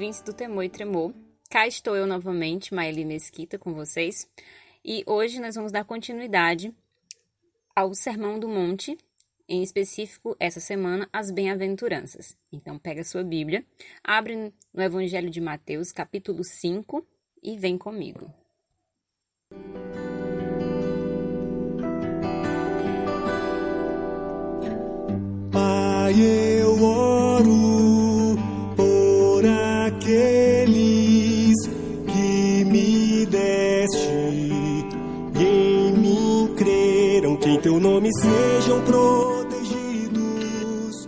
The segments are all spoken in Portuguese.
ouvintes do Temor e Tremor. Cá estou eu novamente, Maeli Mesquita, com vocês. E hoje nós vamos dar continuidade ao Sermão do Monte, em específico, essa semana, as Bem-aventuranças. Então, pega a sua Bíblia, abre no Evangelho de Mateus, capítulo 5, e vem comigo. Pai, eu oro por aqueles que me deste e em mim creram, que em teu nome sejam protegidos.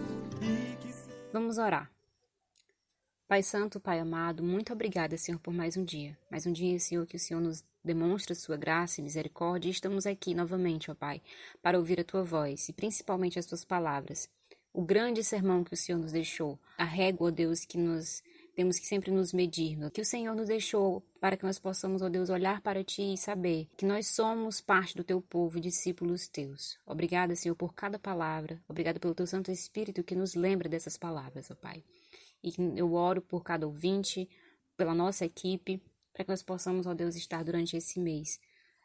Vamos orar. Pai Santo, Pai amado, muito obrigada, Senhor, por mais um dia. Mais um dia, Senhor, que o Senhor nos demonstra sua graça e misericórdia. E estamos aqui novamente, ó Pai, para ouvir a Tua voz e principalmente as Tuas palavras. O grande sermão que o Senhor nos deixou, a régua, ó Deus, que nós temos que sempre nos medir, que o Senhor nos deixou para que nós possamos, ó Deus, olhar para Ti e saber que nós somos parte do Teu povo e discípulos Teus. Obrigada, Senhor, por cada palavra. Obrigada pelo Teu Santo Espírito que nos lembra dessas palavras, ó Pai. E eu oro por cada ouvinte, pela nossa equipe, para que nós possamos, ó Deus, estar durante esse mês,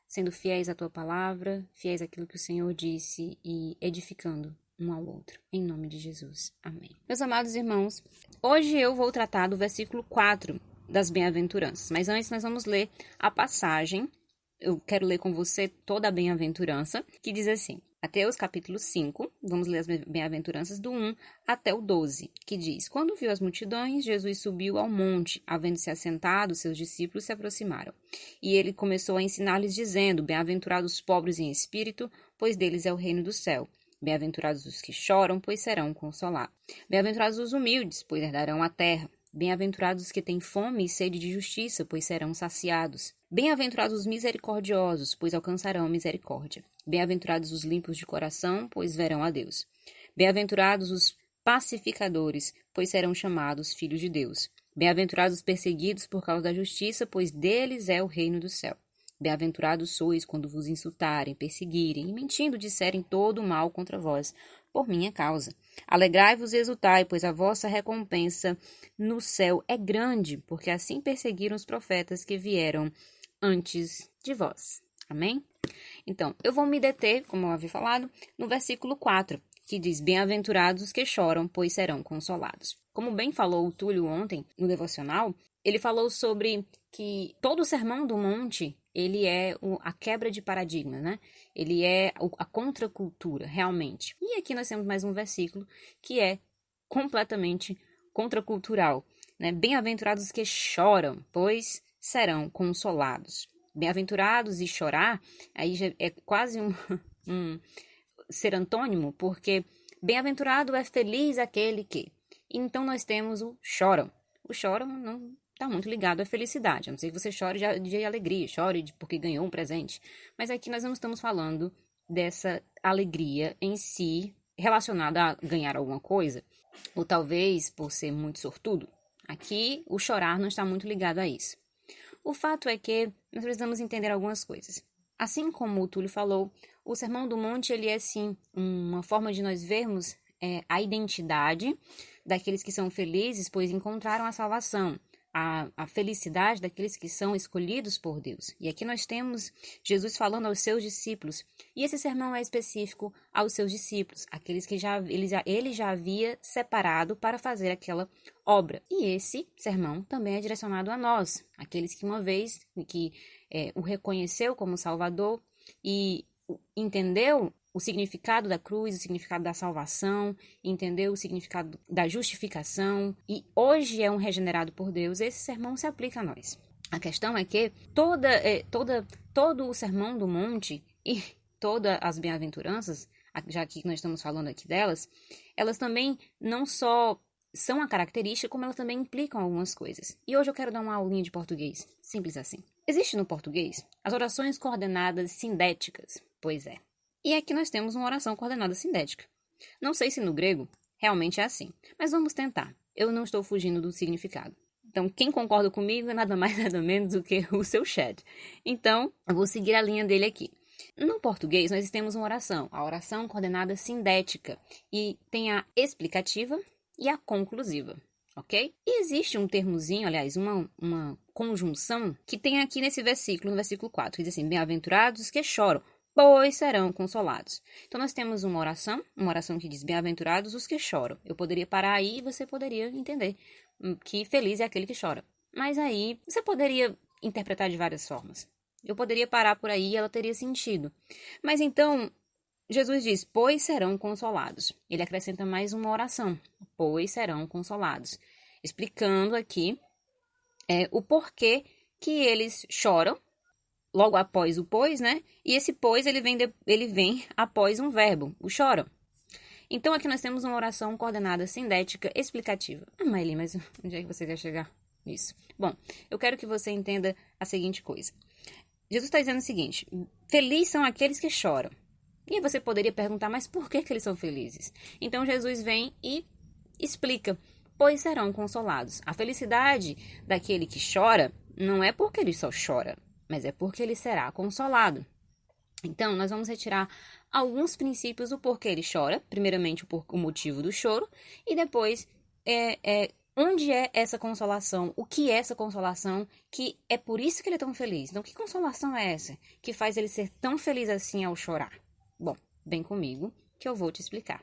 sendo fiéis à Tua palavra, fiéis àquilo que o Senhor disse e edificando um ao outro. Em nome de Jesus. Amém. Meus amados irmãos, hoje eu vou tratar do versículo 4 das Bem-aventuranças, mas antes nós vamos ler a passagem. Eu quero ler com você toda a bem-aventurança, que diz assim: Mateus capítulo 5, vamos ler as bem-aventuranças do 1 até o 12, que diz: Quando viu as multidões, Jesus subiu ao monte, havendo-se assentado, seus discípulos se aproximaram. E ele começou a ensinar-lhes, dizendo: Bem-aventurados os pobres em espírito, pois deles é o reino do céu. Bem-aventurados os que choram, pois serão consolados. Bem-aventurados os humildes, pois herdarão a terra. Bem-aventurados os que têm fome e sede de justiça, pois serão saciados. Bem-aventurados os misericordiosos, pois alcançarão misericórdia. Bem-aventurados os limpos de coração, pois verão a Deus. Bem-aventurados os pacificadores, pois serão chamados filhos de Deus. Bem-aventurados os perseguidos por causa da justiça, pois deles é o reino do céu. Bem-aventurados sois quando vos insultarem, perseguirem e mentindo disserem todo o mal contra vós, por minha causa. Alegrai-vos e exultai, pois a vossa recompensa no céu é grande, porque assim perseguiram os profetas que vieram antes de vós. Amém? Então, eu vou me deter, como eu havia falado, no versículo 4, que diz: Bem-aventurados os que choram, pois serão consolados. Como bem falou o Túlio ontem no devocional, ele falou sobre que todo o Sermão do Monte, ele é a quebra de paradigma, né? Ele é a contracultura, realmente. E aqui nós temos mais um versículo que é completamente contracultural, né? Bem-aventurados os que choram, pois serão consolados. Bem-aventurados e chorar, aí já é quase um ser antônimo, porque bem-aventurado é feliz aquele que. Então nós temos o choram. O choram não está muito ligado à felicidade, a não ser que você chore de alegria, chore porque ganhou um presente. Mas aqui nós não estamos falando dessa alegria em si relacionada a ganhar alguma coisa, ou talvez por ser muito sortudo. Aqui o chorar não está muito ligado a isso. O fato é que nós precisamos entender algumas coisas. Assim como o Túlio falou, o Sermão do Monte ele é sim uma forma de nós vermos a identidade daqueles que são felizes, pois encontraram a salvação. A felicidade daqueles que são escolhidos por Deus. E aqui nós temos Jesus falando aos seus discípulos. E esse sermão é específico aos seus discípulos, aqueles que ele já havia separado para fazer aquela obra. E esse sermão também é direcionado a nós, aqueles que uma vez o reconheceu como Salvador e entendeu o significado da cruz, o significado da salvação, entendeu o significado da justificação e hoje é um regenerado por Deus, esse sermão se aplica a nós. A questão é que todo o Sermão do Monte e todas as bem-aventuranças, já que nós estamos falando aqui delas, elas também não só são a característica, como elas também implicam algumas coisas. E hoje eu quero dar uma aulinha de português, simples assim. Existe no português as orações coordenadas sindéticas, pois é. E aqui nós temos uma oração coordenada sindética. Não sei se no grego realmente é assim, mas vamos tentar. Eu não estou fugindo do significado. Então, quem concorda comigo é nada mais nada menos do que o seu chat. Então, eu vou seguir a linha dele aqui. No português, nós temos uma oração, a oração coordenada sindética, e tem a explicativa e a conclusiva. ok? E existe um termozinho, aliás, uma conjunção que tem aqui nesse versículo, no versículo 4, que diz assim, bem-aventurados os que choram, pois serão consolados. Então, nós temos uma oração que diz, bem-aventurados os que choram. Eu poderia parar aí e você poderia entender que feliz é aquele que chora. Mas aí, você poderia interpretar de várias formas. Eu poderia parar por aí e ela teria sentido. Mas então, Jesus diz, pois serão consolados. Ele acrescenta mais uma oração, pois serão consolados. Explicando aqui o porquê que eles choram, logo após o pois, né? E esse pois, ele vem após um verbo, o choram. Então, aqui nós temos uma oração coordenada sindética explicativa. Maeli, mas onde é que você quer chegar nisso? Bom, eu quero que você entenda a seguinte coisa. Jesus está dizendo o seguinte, felizes são aqueles que choram. E aí você poderia perguntar, mas por que eles são felizes? Então, Jesus vem e explica, pois serão consolados. A felicidade daquele que chora não é porque ele só chora, mas é porque ele será consolado. Então, nós vamos retirar alguns princípios do porquê ele chora. Primeiramente, o motivo do choro. E depois, onde é essa consolação? O que é essa consolação? Que é por isso que ele é tão feliz. Então, que consolação é essa? Que faz ele ser tão feliz assim ao chorar? Bom, vem comigo que eu vou te explicar.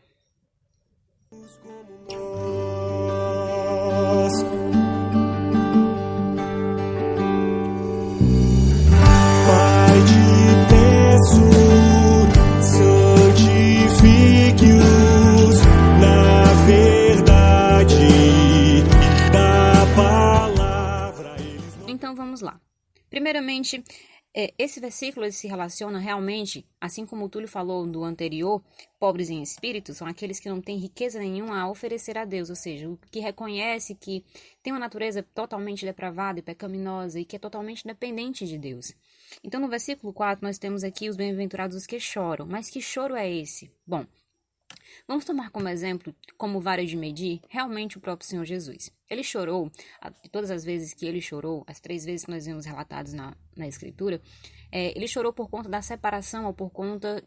Santifique-os na verdade da palavra. Então vamos lá. Primeiramente, esse versículo ele se relaciona realmente, assim como o Túlio falou do anterior, pobres em espírito, são aqueles que não têm riqueza nenhuma a oferecer a Deus, ou seja, o que reconhece que tem uma natureza totalmente depravada e pecaminosa e que é totalmente dependente de Deus. Então, no versículo 4, nós temos aqui os bem-aventurados os que choram. Mas que choro é esse? Bom, vamos tomar como exemplo, como vara de medir, realmente o próprio Senhor Jesus. Ele chorou, todas as vezes que ele chorou, as 3 vezes que nós vemos relatados na Escritura, ele chorou por conta da separação ou por conta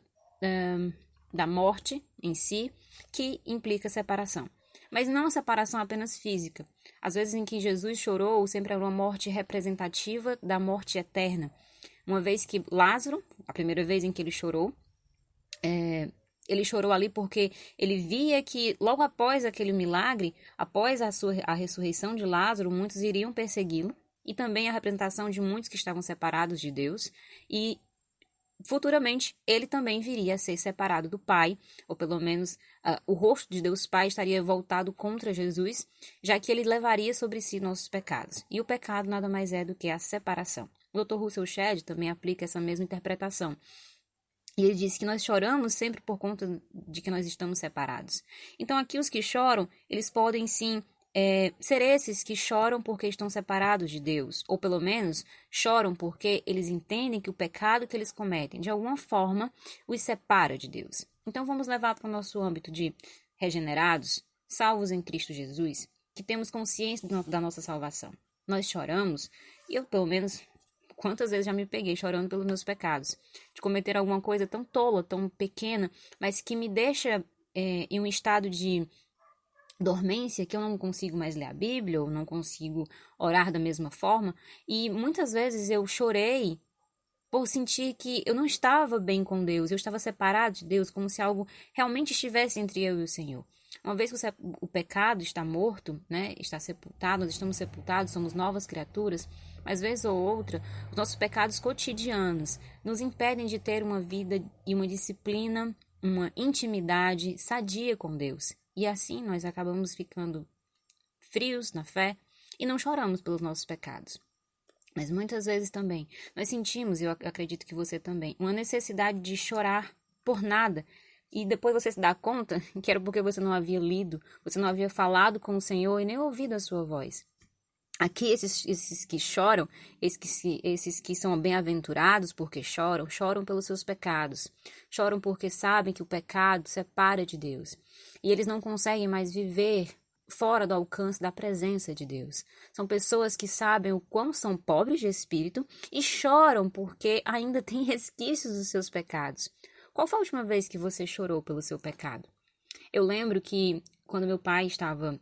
da morte em si, que implica separação. Mas não a separação apenas física. As vezes em que Jesus chorou, sempre era uma morte representativa da morte eterna. Uma vez que Lázaro, a primeira vez em que ele chorou ali porque ele via que logo após aquele milagre, após a ressurreição de Lázaro, muitos iriam persegui-lo, e também a representação de muitos que estavam separados de Deus, e futuramente ele também viria a ser separado do Pai, ou pelo menos o rosto de Deus Pai estaria voltado contra Jesus, já que ele levaria sobre si nossos pecados. E o pecado nada mais é do que a separação. O Dr. Russell Shedd também aplica essa mesma interpretação. E ele diz que nós choramos sempre por conta de que nós estamos separados. Então, aqui os que choram, eles podem sim ser esses que choram porque estão separados de Deus. Ou pelo menos, choram porque eles entendem que o pecado que eles cometem, de alguma forma, os separa de Deus. Então, vamos levar para o nosso âmbito de regenerados, salvos em Cristo Jesus, que temos consciência da nossa salvação. Nós choramos, e eu, pelo menos... Quantas vezes já me peguei chorando pelos meus pecados, de cometer alguma coisa tão tola, tão pequena, mas que me deixa em um estado de dormência, que eu não consigo mais ler a Bíblia, ou não consigo orar da mesma forma, e muitas vezes eu chorei por sentir que eu não estava bem com Deus, eu estava separado de Deus, como se algo realmente estivesse entre eu e o Senhor. Uma vez que o pecado está morto, né, está sepultado, nós estamos sepultados, somos novas criaturas, mas vez ou outra, os nossos pecados cotidianos nos impedem de ter uma vida e uma disciplina, uma intimidade sadia com Deus. E assim nós acabamos ficando frios na fé e não choramos pelos nossos pecados. Mas muitas vezes também nós sentimos, e eu acredito que você também, uma necessidade de chorar por nada. E depois você se dá conta que era porque você não havia lido, você não havia falado com o Senhor e nem ouvido a sua voz. Aqui, esses que choram, esses que são bem-aventurados porque choram, choram pelos seus pecados. Choram porque sabem que o pecado separa de Deus. E eles não conseguem mais viver fora do alcance da presença de Deus. São pessoas que sabem o quão são pobres de espírito e choram porque ainda têm resquícios dos seus pecados. Qual foi a última vez que você chorou pelo seu pecado? Eu lembro que quando meu pai estava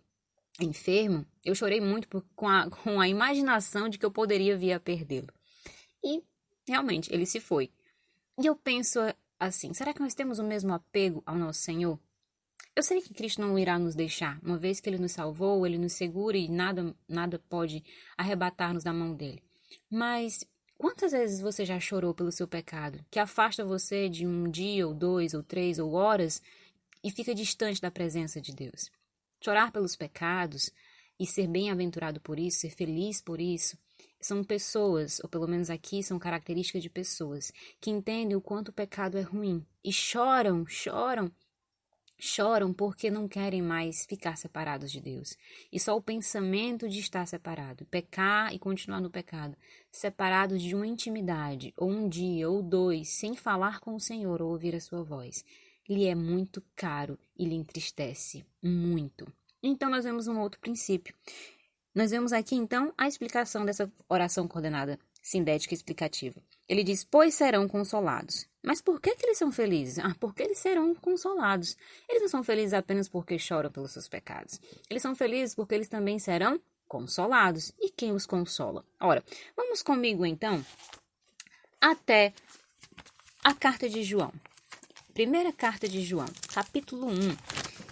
enfermo, eu chorei muito com a imaginação de que eu poderia vir a perdê-lo. E, realmente, ele se foi. E eu penso assim, será que nós temos o mesmo apego ao nosso Senhor? Eu sei que Cristo não irá nos deixar, uma vez que Ele nos salvou, Ele nos segura e nada pode arrebatar-nos da mão dEle. Mas quantas vezes você já chorou pelo seu pecado, que afasta você de um dia, ou 2, ou 3, ou horas, e fica distante da presença de Deus? Chorar pelos pecados e ser bem-aventurado por isso, ser feliz por isso, são pessoas, ou pelo menos aqui são características de pessoas, que entendem o quanto o pecado é ruim e choram porque não querem mais ficar separados de Deus. E só o pensamento de estar separado, pecar e continuar no pecado, separados de uma intimidade, ou um dia, ou 2, sem falar com o Senhor ou ouvir a sua voz, lhe é muito caro e lhe entristece muito. Então nós vemos um outro princípio. Nós vemos aqui, então, a explicação dessa oração coordenada sindética explicativa. Ele diz, pois serão consolados. Mas por que eles são felizes? Porque eles serão consolados. Eles não são felizes apenas porque choram pelos seus pecados. Eles são felizes porque eles também serão consolados. E quem os consola? Ora, vamos comigo, então, até a carta de João. Primeira carta de João, capítulo 1.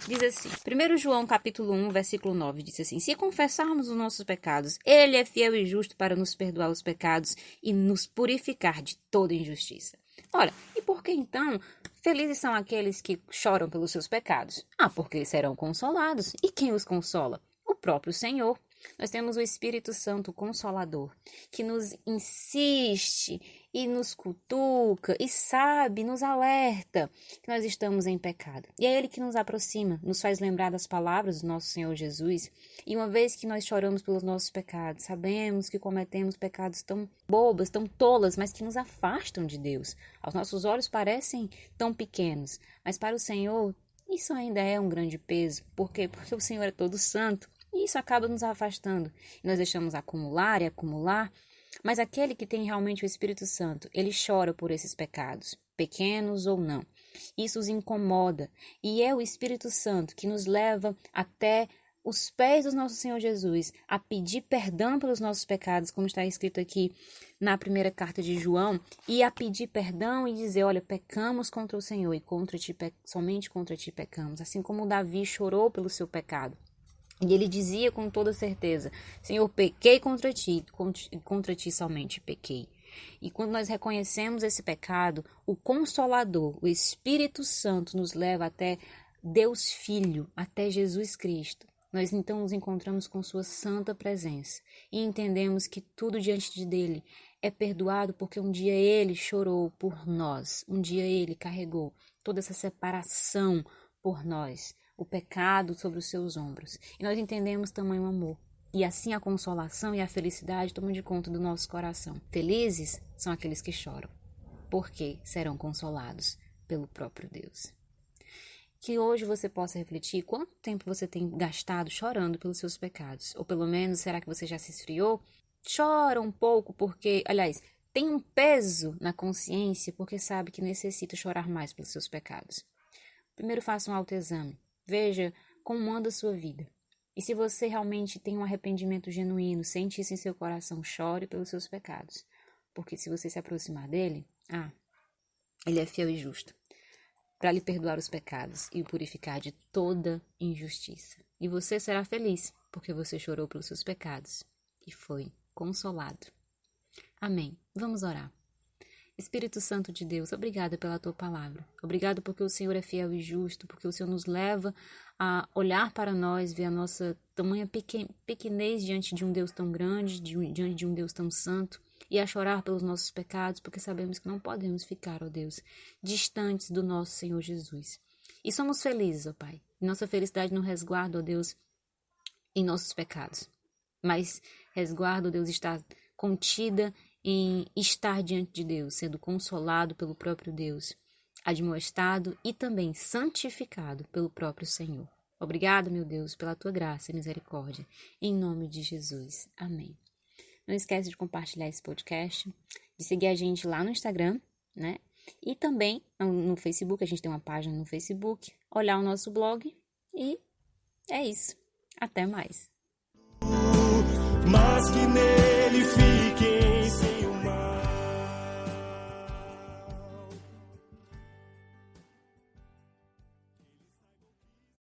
Diz assim, 1 João capítulo 1, versículo 9, diz assim, se confessarmos os nossos pecados, Ele é fiel e justo para nos perdoar os pecados e nos purificar de toda injustiça. Ora, e por que então felizes são aqueles que choram pelos seus pecados? Porque eles serão consolados. E quem os consola? O próprio Senhor. Nós temos o Espírito Santo Consolador, que nos insiste e nos cutuca e sabe, nos alerta que nós estamos em pecado. E é Ele que nos aproxima, nos faz lembrar das palavras do nosso Senhor Jesus. E uma vez que nós choramos pelos nossos pecados, sabemos que cometemos pecados tão bobas, tão tolas, mas que nos afastam de Deus. Aos nossos olhos parecem tão pequenos, mas para o Senhor isso ainda é um grande peso. Por quê? Porque o Senhor é todo santo. E isso acaba nos afastando. E nós deixamos acumular e acumular. Mas aquele que tem realmente o Espírito Santo, ele chora por esses pecados, pequenos ou não. Isso os incomoda. E é o Espírito Santo que nos leva até os pés do nosso Senhor Jesus a pedir perdão pelos nossos pecados, como está escrito aqui na primeira carta de João, e a pedir perdão e dizer, olha, pecamos contra o Senhor e somente contra ti pecamos. Assim como Davi chorou pelo seu pecado. E ele dizia com toda certeza, Senhor, pequei contra ti somente pequei. E quando nós reconhecemos esse pecado, o Consolador, o Espírito Santo nos leva até Deus Filho, até Jesus Cristo. Nós então nos encontramos com sua santa presença e entendemos que tudo diante dele é perdoado porque um dia ele chorou por nós, um dia ele carregou toda essa separação por nós, o pecado sobre os seus ombros. E nós entendemos tamanho amor. E assim a consolação e a felicidade tomam de conta do nosso coração. Felizes são aqueles que choram, porque serão consolados pelo próprio Deus. Que hoje você possa refletir quanto tempo você tem gastado chorando pelos seus pecados. Ou pelo menos, será que você já se esfriou? Chora um pouco porque, aliás, tem um peso na consciência porque sabe que necessita chorar mais pelos seus pecados. Primeiro faça um autoexame. Veja como anda a sua vida. E se você realmente tem um arrependimento genuíno, sente isso em seu coração, chore pelos seus pecados. Porque se você se aproximar dele, ele é fiel e justo para lhe perdoar os pecados e o purificar de toda injustiça. E você será feliz, porque você chorou pelos seus pecados e foi consolado. Amém. Vamos orar. Espírito Santo de Deus, obrigada pela tua palavra. Obrigado porque o Senhor é fiel e justo, porque o Senhor nos leva a olhar para nós, ver a nossa tamanha pequenez diante de um Deus tão grande, diante de um Deus tão santo, e a chorar pelos nossos pecados, porque sabemos que não podemos ficar, ó Deus, distantes do nosso Senhor Jesus. E somos felizes, ó Pai. Nossa felicidade não resguarda, ó Deus, em nossos pecados, mas resguarda, ó Deus, está contida em estar diante de Deus, sendo consolado pelo próprio Deus, admoestado e também santificado pelo próprio Senhor. Obrigado, meu Deus, pela tua graça e misericórdia. Em nome de Jesus. Amém. Não esquece de compartilhar esse podcast, de seguir a gente lá no Instagram, né? E também no Facebook, a gente tem uma página no Facebook, olhar o nosso blog e é isso. Até mais! Mas que nem